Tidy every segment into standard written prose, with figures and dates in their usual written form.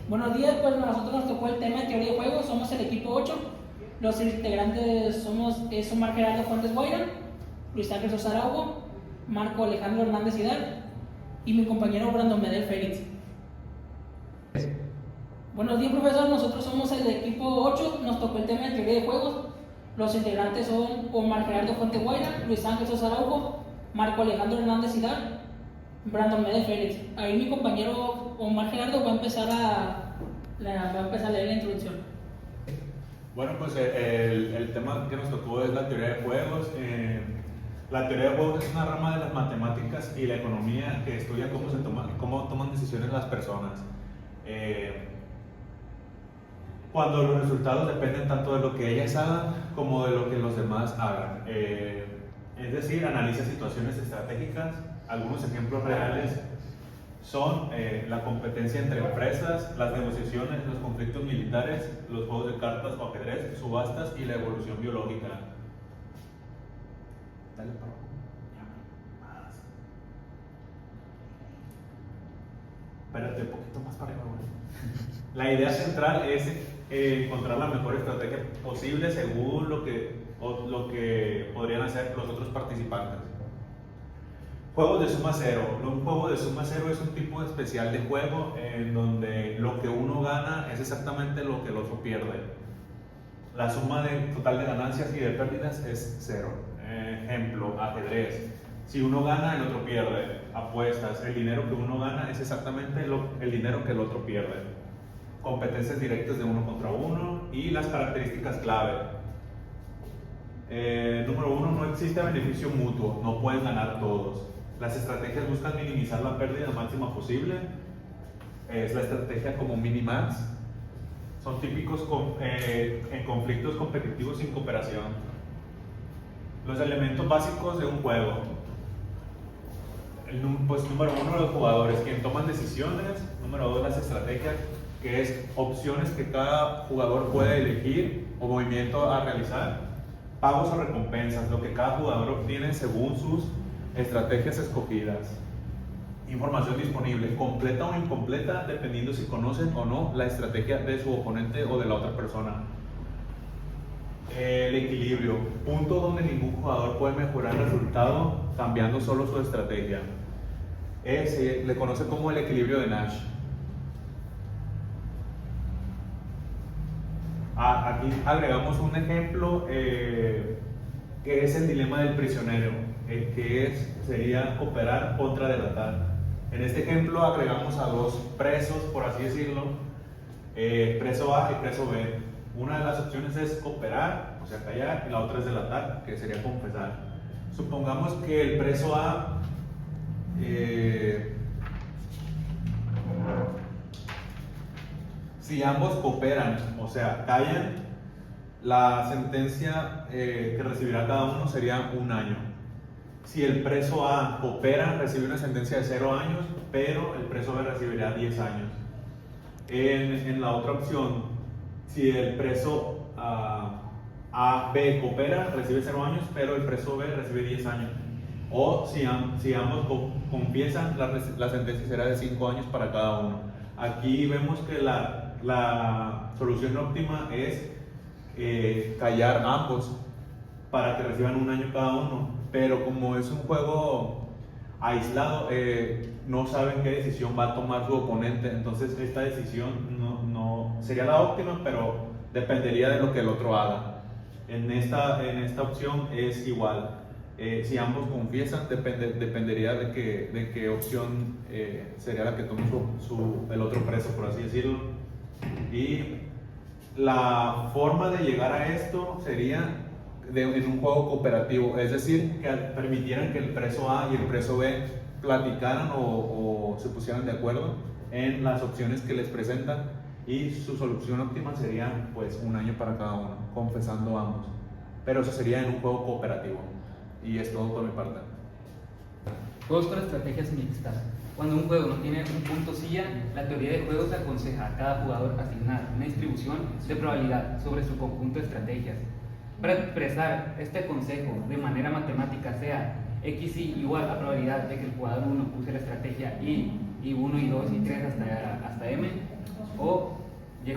Buenos días, pues nosotros nos tocó el tema de teoría de juegos, somos el equipo 8. Los integrantes es Omar Gerardo Fuentes Guaira, Luis Ángel Sosa Araujo, Marco Alejandro Hernández Hidal y mi compañero Brandon Medel Félix. Buenos días, profesor, nosotros somos el equipo 8, nos tocó el tema de teoría de juegos. Los integrantes son Omar Gerardo Fuentes Guaira, Luis Ángel Sosa Araujo, Marco Alejandro Hernández Hidal, Brandon Medel Félix. Ahí mi compañero Omar Gerardo va a empezar a leer la introducción. Bueno, pues el tema que nos tocó es la teoría de juegos. La teoría de juegos es una rama de las matemáticas y la economía que estudia cómo toman decisiones las personas. Cuando los resultados dependen tanto de lo que ellas hagan como de lo que los demás hagan. Es decir, analiza situaciones estratégicas. Algunos ejemplos reales son la competencia entre empresas, las negociaciones, los conflictos militares, los juegos de cartas o ajedrez, subastas y la evolución biológica. Dale para abajo. Más. Espérate un poquito más para arriba. La idea central es encontrar la mejor estrategia posible según lo que podrían hacer los otros participantes. Juegos de suma cero. Un juego de suma cero es un tipo especial de juego en donde lo que uno gana es exactamente lo que el otro pierde. La suma total de ganancias y de pérdidas es cero. Ejemplo, ajedrez. Si uno gana, el otro pierde. Apuestas. El dinero que uno gana es exactamente el dinero que el otro pierde. Competencias directas de uno contra uno y las características clave. Número 1, no existe beneficio mutuo, no pueden ganar todos. Las estrategias buscan minimizar la pérdida máxima posible. Es la estrategia como minimax. Son típicos en conflictos competitivos sin cooperación. Los elementos básicos de un juego. Número 1, los jugadores, quien toman decisiones. Número 2, las estrategias, que es opciones que cada jugador puede elegir o movimiento a realizar. Pagos o recompensas, lo que cada jugador obtiene según sus estrategias escogidas. Información disponible, completa o incompleta, dependiendo si conocen o no la estrategia de su oponente o de la otra persona. El equilibrio, punto donde ningún jugador puede mejorar el resultado cambiando solo su estrategia. Se le conoce como el equilibrio de Nash. Aquí agregamos un ejemplo que es el dilema del prisionero, sería cooperar contra delatar. En este ejemplo agregamos a dos presos, por así decirlo, preso A y preso B. Una de las opciones es cooperar, o sea callar, y la otra es delatar, que sería confesar. Supongamos que el preso A si ambos cooperan, o sea, callan, la sentencia que recibirá cada uno sería 1 año. Si el preso A coopera, recibe una sentencia de 0 años, pero el preso B recibirá 10 años. En la otra opción, si el preso B coopera, recibe 0 años, pero el preso B recibe 10 años. O si ambos confiesan, la sentencia será de 5 años para cada uno. Aquí vemos que la solución óptima es callar ambos para que reciban 1 año cada uno, pero como es un juego aislado, no saben qué decisión va a tomar su oponente, entonces esta decisión no sería la óptima, pero dependería de lo que el otro haga. En esta opción es igual. Si ambos confiesan, dependería de qué opción sería la que tome el otro preso, por así decirlo. Y la forma de llegar a esto sería en un juego cooperativo, es decir, que permitieran que el preso A y el preso B platicaran o se pusieran de acuerdo en las opciones que les presentan, y su solución óptima sería pues 1 año para cada uno, confesando ambos. Pero eso sería en un juego cooperativo. Y es todo por mi parte. Juegos con estrategias mixtas. Cuando un juego no tiene un punto silla, la teoría de juegos aconseja a cada jugador asignar una distribución de probabilidad sobre su conjunto de estrategias. Para expresar este consejo de manera matemática, sea XY igual a probabilidad de que el jugador 1 use la estrategia Y 1, Y2, Y3 hasta M, o YJ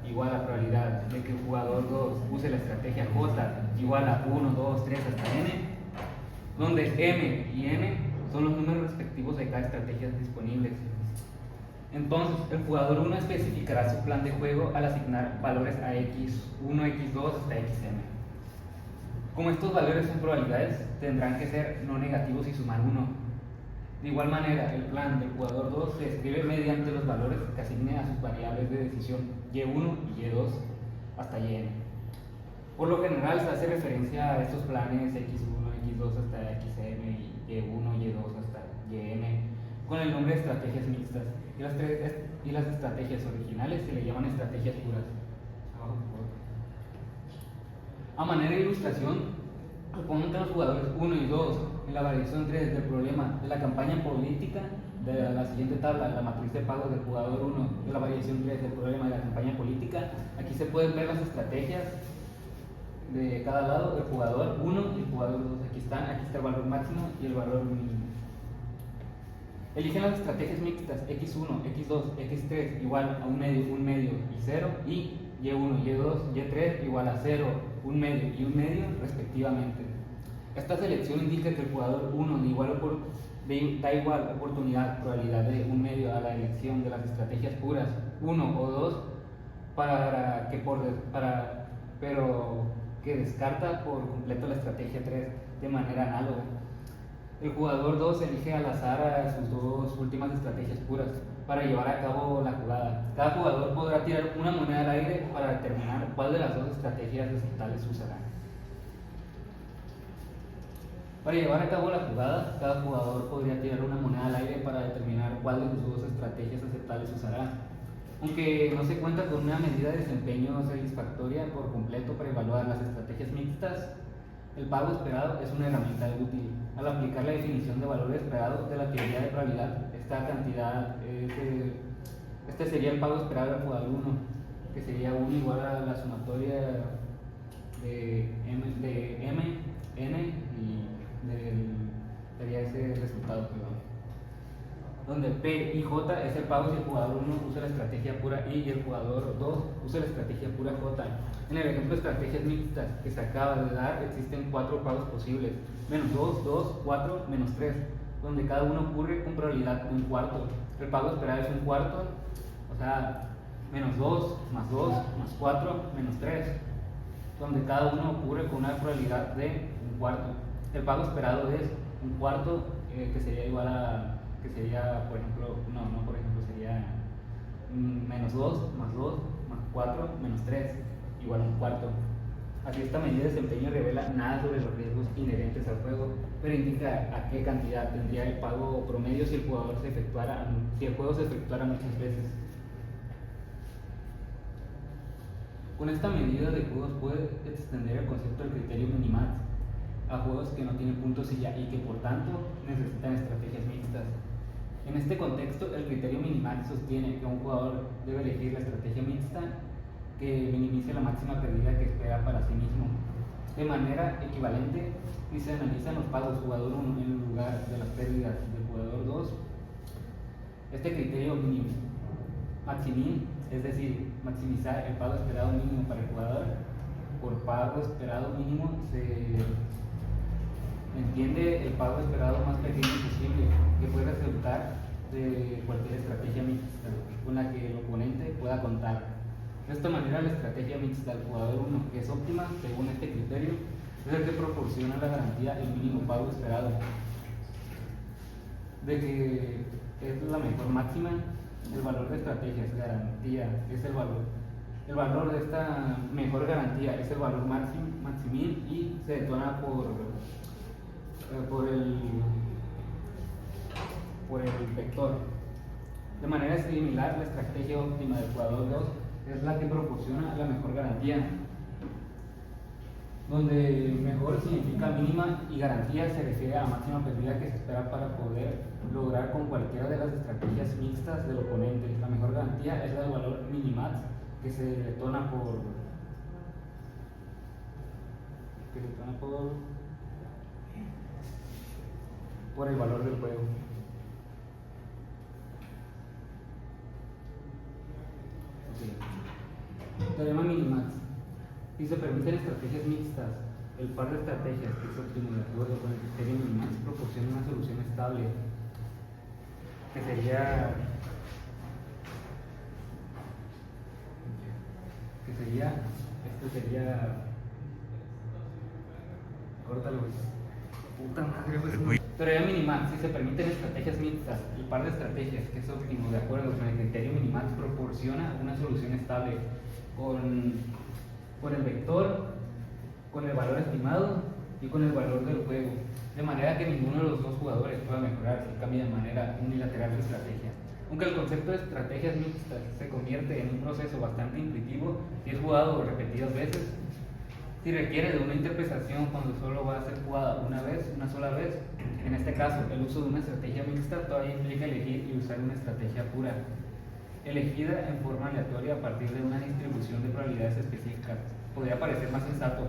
igual a probabilidad de que el jugador 2 use la estrategia J igual a 1, 2, 3 hasta N, donde M y N son los números respectivos de cada estrategia disponibles. Entonces, el jugador 1 especificará su plan de juego al asignar valores a X1, X2 hasta XM. Como estos valores son probabilidades, tendrán que ser no negativos y sumar 1. De igual manera, el plan del jugador 2 se escribe mediante los valores que asigne a sus variables de decisión Y1 y Y2 hasta Yn. Por lo general se hace referencia a estos planes X1, X2 hasta XM y Y1, Y2 hasta Yn con el nombre de estrategias mixtas, y las estrategias originales se le llaman estrategias puras. A manera de ilustración, supongan que los jugadores 1 y 2 en la variación 3 del problema de la campaña política de la siguiente tabla, la matriz de pagos del jugador 1 de la variación 3 del problema de la campaña política, aquí se pueden ver las estrategias de cada lado, el jugador 1 y el jugador 2. Aquí está el valor máximo y el valor mínimo. Eligen las estrategias mixtas X1, X2, X3 igual a un medio y 0, y Y1, Y2, Y3 igual a 0, un medio y un medio respectivamente. Esta selección indica que el jugador 1 da igual oportunidad, probabilidad de un medio a la elección de las estrategias puras 1 o 2, pero que descarta por completo la estrategia 3 de manera análoga. El jugador 2 elige al azar a sus dos últimas estrategias puras para llevar a cabo la jugada. Cada jugador podrá tirar una moneda al aire para determinar cuál de las dos estrategias aceptables usará. Para llevar a cabo la jugada, cada jugador podría tirar una moneda al aire para determinar cuál de sus dos estrategias aceptables usará. Aunque no se cuenta con una medida de desempeño satisfactoria por completo para evaluar las estrategias mixtas, el pago esperado es una herramienta útil. Al aplicar la definición de valor esperado de la teoría de probabilidad, esta cantidad, este sería el pago esperado del jugador 1, que sería 1 igual a la sumatoria de M, N y sería ese resultado, donde P y J es el pago si el jugador 1 usa la estrategia pura I y el jugador 2 usa la estrategia pura J. En el ejemplo de estrategias mixtas que se acaba de dar, existen 4 pagos posibles: menos 2, 2, 4, menos 3, donde cada uno ocurre con probabilidad de un cuarto. El pago esperado es un cuarto, o sea, menos 2, más 2, más 4, menos 3, donde cada uno ocurre con una probabilidad de un cuarto. El pago esperado es un cuarto, que sería igual a, por ejemplo, sería menos 2, más 4, menos 3, igual a un cuarto. Así, esta medida de desempeño revela nada sobre los riesgos inherentes al juego, pero indica a qué cantidad tendría el pago promedio si el juego se efectuara muchas veces. Con esta medida de juegos puede extender el concepto del criterio minimax a juegos que no tienen puntos silla y que por tanto necesitan estrategias mixtas. En este contexto, el criterio minimax sostiene que un jugador debe elegir la estrategia mixta que minimice la máxima pérdida que espera para sí mismo. De manera equivalente, si se analizan los pagos jugador 1 en lugar de las pérdidas del jugador 2, este criterio maximin, es decir, maximizar el pago esperado mínimo para el jugador por pago esperado mínimo, se entiende el pago esperado más pequeño posible, que puede resultar de cualquier estrategia mixta con la que el oponente pueda contar. De esta manera, la estrategia mixta del jugador 1, que es óptima según este criterio, es el que proporciona la garantía del mínimo pago esperado. De que es la mejor máxima, el valor de estrategia es garantía, es el valor. El valor de esta mejor garantía es el valor maximín y se detona por el vector. De manera similar, la estrategia óptima del jugador 2 es la que proporciona la mejor garantía, donde mejor significa mínima y garantía se refiere a la máxima pérdida que se espera para poder lograr con cualquiera de las estrategias mixtas del oponente. La mejor garantía es la del valor minimax, que se detona por el valor del juego. Si se permiten estrategias mixtas, el par de estrategias que es óptimo de acuerdo con el criterio minimax proporciona una solución estable, que sería córtalo, puta madre, pues. Teoría minimax, si se permiten estrategias mixtas, el par de estrategias que es óptimo de acuerdo con el criterio minimax proporciona una solución estable con el vector, con el valor estimado y con el valor del juego, de manera que ninguno de los dos jugadores pueda mejorar si cambia de manera unilateral su estrategia. Aunque el concepto de estrategias mixtas se convierte en un proceso bastante intuitivo si es jugado repetidas veces, si requiere de una interpretación cuando solo va a ser jugada una sola vez, en este caso el uso de una estrategia mixta todavía implica elegir y usar una estrategia pura, elegida en forma aleatoria a partir de una distribución de probabilidades específicas. Podría parecer más sensato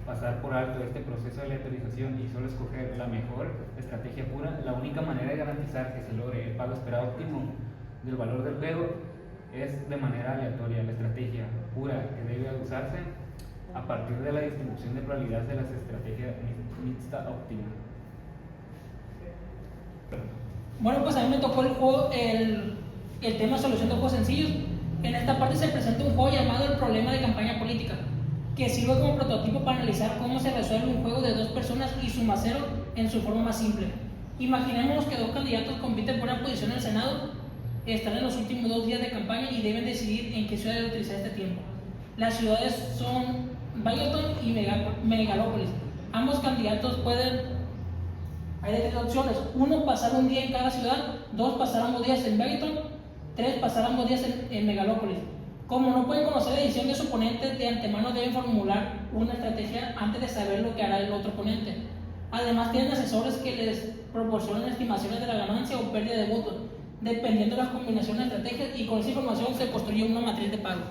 pasar por alto este proceso de aleatorización y solo escoger la mejor estrategia pura. La única manera de garantizar que se logre el pago esperado óptimo del valor del juego es de manera aleatoria. La estrategia pura que debe usarse a partir de la distribución de probabilidades de las estrategias mixta óptima. Bueno, pues a mí me tocó el tema solución de juegos sencillos. En esta parte se presenta un juego llamado El problema de campaña política, que sirve como prototipo para analizar cómo se resuelve un juego de dos personas y suma cero en su forma más simple. Imaginemos que dos candidatos compiten por una posición en el Senado, están en los últimos 2 días de campaña y deben decidir en qué ciudad utilizar este tiempo. Las ciudades son Bayonton y Megalópolis. Ambos candidatos hay de 3 opciones: 1, pasar un día en cada ciudad; 2, pasar ambos días en Bayonton; 3, pasar ambos días en Megalópolis. Como no pueden conocer la decisión de su oponente, de antemano deben formular una estrategia antes de saber lo que hará el otro oponente. Además, tienen asesores que les proporcionan estimaciones de la ganancia o pérdida de votos, dependiendo de las combinaciones de estrategias, y con esa información se construye una matriz de pago.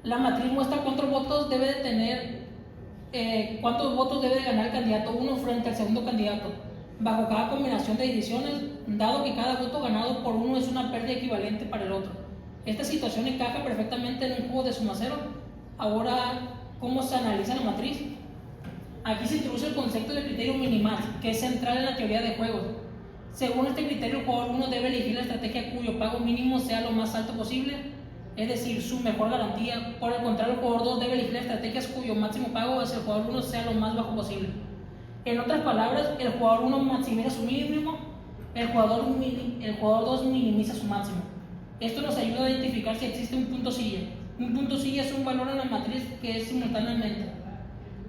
La matriz muestra cuántos votos debe de tener, cuántos votos debe de ganar el candidato 1 frente al segundo candidato, bajo cada combinación de decisiones, dado que cada voto ganado por uno es una pérdida equivalente para el otro. Esta situación encaja perfectamente en un juego de suma cero. Ahora, ¿cómo se analiza la matriz? Aquí se introduce el concepto de criterio minimax, que es central en la teoría de juegos. Según este criterio, el jugador 1 debe elegir la estrategia cuyo pago mínimo sea lo más alto posible, es decir, su mejor garantía. Por el contrario, el jugador 2 debe elegir estrategias cuyo máximo pago hacia el jugador 1 sea lo más bajo posible. En otras palabras, el jugador 1 maximiza su mínimo, el jugador 2 minimiza su máximo. Esto nos ayuda a identificar si existe un punto silla. Un punto silla es un valor en la matriz que es simultáneamente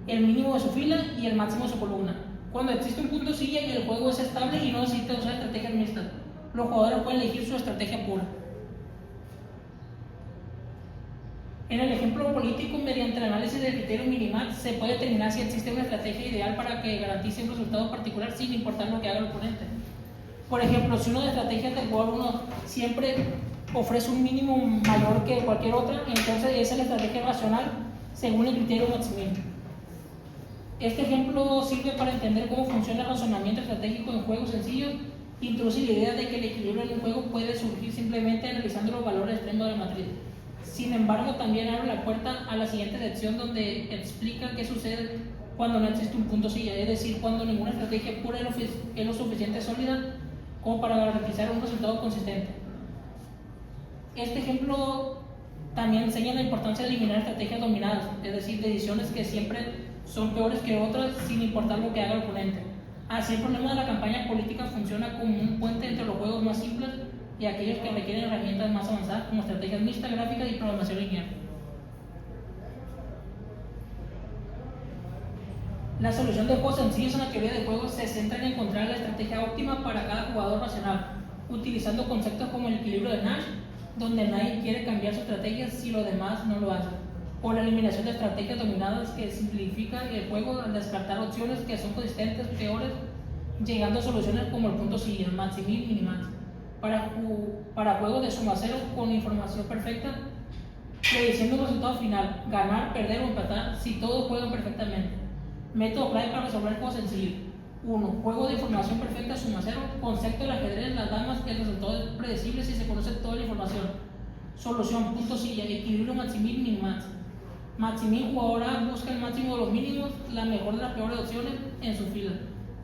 el mínimo de su fila y el máximo de su columna. Cuando existe un punto silla y el juego es estable y no necesita usar estrategias mixtas, los jugadores pueden elegir su estrategia pura. En el ejemplo político, mediante el análisis del criterio minimax, se puede determinar si existe una estrategia ideal para que garantice un resultado particular sin importar lo que haga el oponente. Por ejemplo, si una de las estrategias del jugador 1 siempre ofrece un mínimo mayor que cualquier otra, entonces esa es la estrategia racional según el criterio Maximin. Este ejemplo sirve para entender cómo funciona el razonamiento estratégico en juegos sencillos. Introduce la idea de que el equilibrio en un juego puede surgir simplemente analizando los valores extremos de la matriz. Sin embargo, también abre la puerta a la siguiente sección, donde explica qué sucede cuando no existe un punto silla, es decir, cuando ninguna estrategia pura es lo suficiente sólida como para garantizar un resultado consistente. Este ejemplo también enseña la importancia de eliminar estrategias dominadas, es decir, decisiones que siempre son peores que otras sin importar lo que haga el oponente. Así, el problema de la campaña política funciona como un puente entre los juegos más simples y aquellos que requieren herramientas más avanzadas como estrategias mixtas, gráficas y programación lineal. La solución de juegos sencillos en la teoría de juegos se centra en encontrar la estrategia óptima para cada jugador racional, utilizando conceptos como el equilibrio de Nash, donde nadie quiere cambiar su estrategia si los demás no lo hacen, o la eliminación de estrategias dominadas, que simplifica el juego al descartar opciones que son consistentes peores, llegando a soluciones como el punto silla, Maximin, Minimax. Para juegos de suma cero con información perfecta, prediciendo un resultado final, ganar, perder o empatar si todos juegan perfectamente. Método clave para resolver juegos sencillos. 1. Juego de información perfecta, suma cero. Concepto del ajedrez, las damas, el resultado es predecible si se conoce toda la información. Solución, punto silla, equilibrio Maximil, Minimax. Maximil, jugador A busca el máximo de los mínimos, la mejor de las peores opciones en su fila.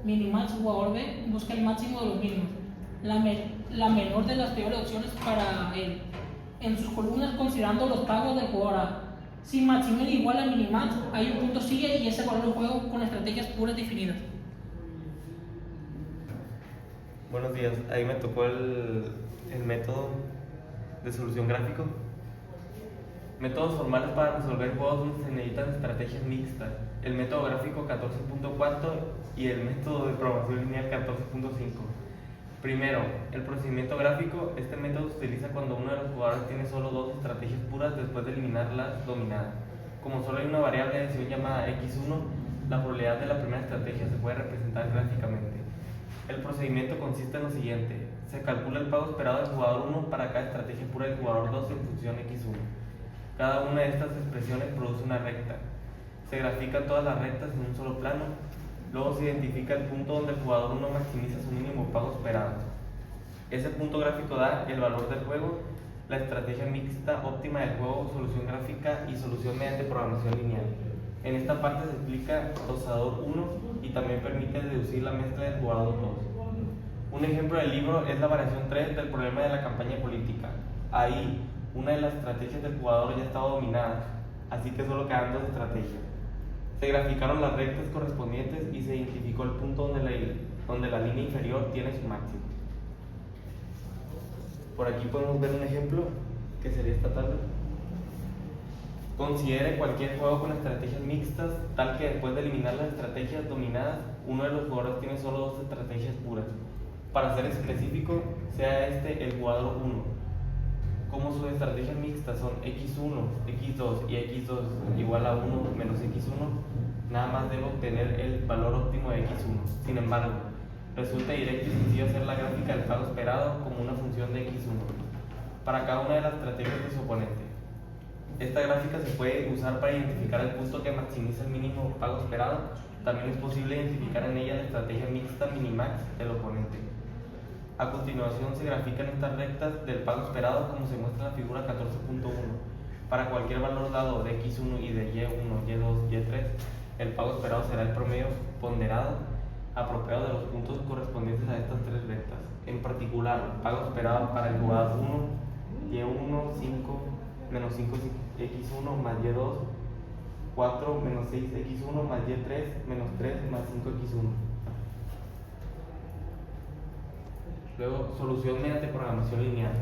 Minimax, jugador B, busca el máximo de los mínimos, la menor de las peores opciones para él. En sus columnas, considerando los pagos del jugador A. Si Maximil igual a Minimax, hay un punto sigue y ese valor del juego con estrategias puras definidas. Buenos días, ahí me tocó el método de solución gráfico. Métodos formales para resolver juegos donde se necesitan estrategias mixtas. El método gráfico 14.4 y el método de programación lineal 14.5. Primero, el procedimiento gráfico. Este método se utiliza cuando uno de los jugadores tiene solo dos estrategias puras después de eliminar las dominadas. Como solo hay una variable de decisión llamada x1, la probabilidad de la primera estrategia se puede representar gráficamente. El procedimiento consiste en lo siguiente: se calcula el pago esperado del jugador 1 para cada estrategia pura del jugador 2 en función x1. Cada una de estas expresiones produce una recta. Se grafican todas las rectas en un solo plano. Luego se identifica el punto donde el jugador 1 maximiza su mínimo pago esperado. Ese punto gráfico da el valor del juego, la estrategia mixta óptima del juego, solución gráfica y solución mediante programación lineal. En esta parte se explica dosador 1 y también permite deducir la mezcla del jugador 2. Un ejemplo del libro es la variación 3 del problema de la campaña política. Ahí, una de las estrategias del jugador ya estaba dominada, así que solo quedan dos estrategias. Se graficaron las rectas correspondientes y se identificó el punto donde la línea inferior tiene su máximo. Por aquí podemos ver un ejemplo que sería esta tabla. Considere cualquier juego con estrategias mixtas, tal que después de eliminar las estrategias dominadas, uno de los jugadores tiene solo dos estrategias puras. Para ser específico, sea este el jugador 1. Como sus estrategias mixtas son x1, x2 y x2 igual a 1 menos x1, nada más debo obtener el valor óptimo de x1. Sin embargo, resulta directo y sencillo hacer la gráfica del pago esperado como una función de x1 para cada una de las estrategias de su oponente. Esta gráfica se puede usar para identificar el punto que maximiza el mínimo pago esperado. También es posible identificar en ella la estrategia mixta minimax del oponente. A continuación se grafican estas rectas del pago esperado como se muestra en la figura 14.1. Para cualquier valor dado de x1 y de y1, y2, y3, el pago esperado será el promedio ponderado apropiado de los puntos correspondientes a estas tres rectas. En particular, pago esperado para el jugador 1, y1, 5, menos 5x1 más y2, 4 menos 6x1 más y3, menos 3 más 5x1. Luego, solución mediante programación lineal.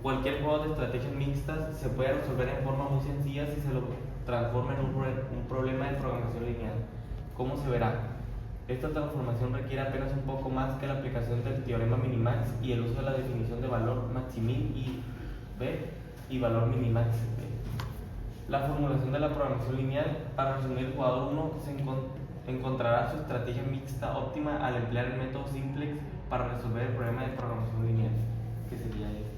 Cualquier juego de estrategias mixtas se puede resolver en forma muy sencilla si se lo transforma en un problema de programación lineal. ¿Cómo se verá? Esta transformación requiere apenas un poco más que la aplicación del teorema minimax y el uso de la definición de valor maximil y valor minimax b. La formulación de la programación lineal. Para resumir, el jugador 1 encontrará su estrategia mixta óptima al emplear el método simplex para resolver el problema de programación lineal, que sería este.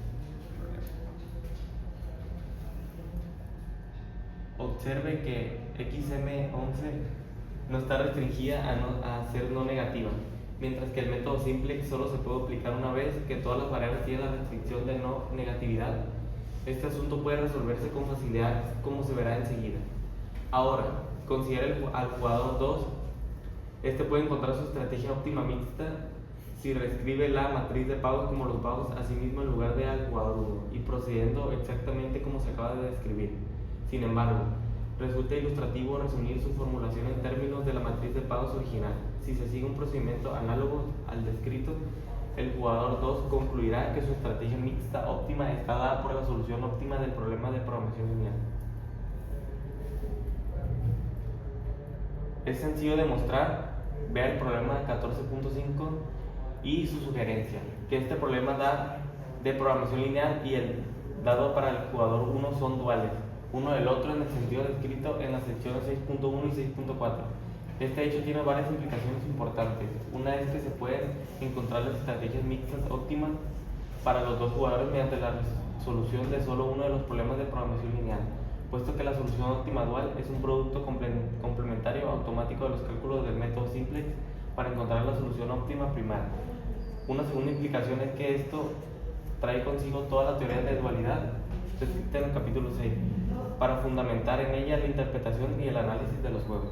Observe que XM11 no está restringida a ser no negativa, mientras que el método simplex solo se puede aplicar una vez que todas las variables tienen la restricción de no negatividad. Este asunto puede resolverse con facilidad, como se verá enseguida. Ahora, considere al jugador 2. Este puede encontrar su estrategia óptima mixta si reescribe la matriz de pagos como los pagos a sí mismo en lugar de al jugador 1 y procediendo exactamente como se acaba de describir. Sin embargo, resulta ilustrativo resumir su formulación en términos de la matriz de pagos original. Si se sigue un procedimiento análogo al descrito, el jugador 2 concluirá que su estrategia mixta óptima está dada por la solución óptima del problema de programación lineal. Es sencillo demostrar. Vea el problema 14.5 y su sugerencia, que este problema de programación lineal y el dado para el jugador 1 son duales, uno del otro en el sentido descrito en las secciones 6.1 y 6.4. Este hecho tiene varias implicaciones importantes. Una es que se pueden encontrar las estrategias mixtas óptimas para los dos jugadores mediante la solución de solo uno de los problemas de programación lineal, puesto que la solución óptima dual es un producto complementario automático de los cálculos del método simplex para encontrar la solución óptima primaria. Una segunda implicación es que esto trae consigo toda la teoría de dualidad descrita en el capítulo 6, para fundamentar en ella la interpretación y el análisis de los juegos.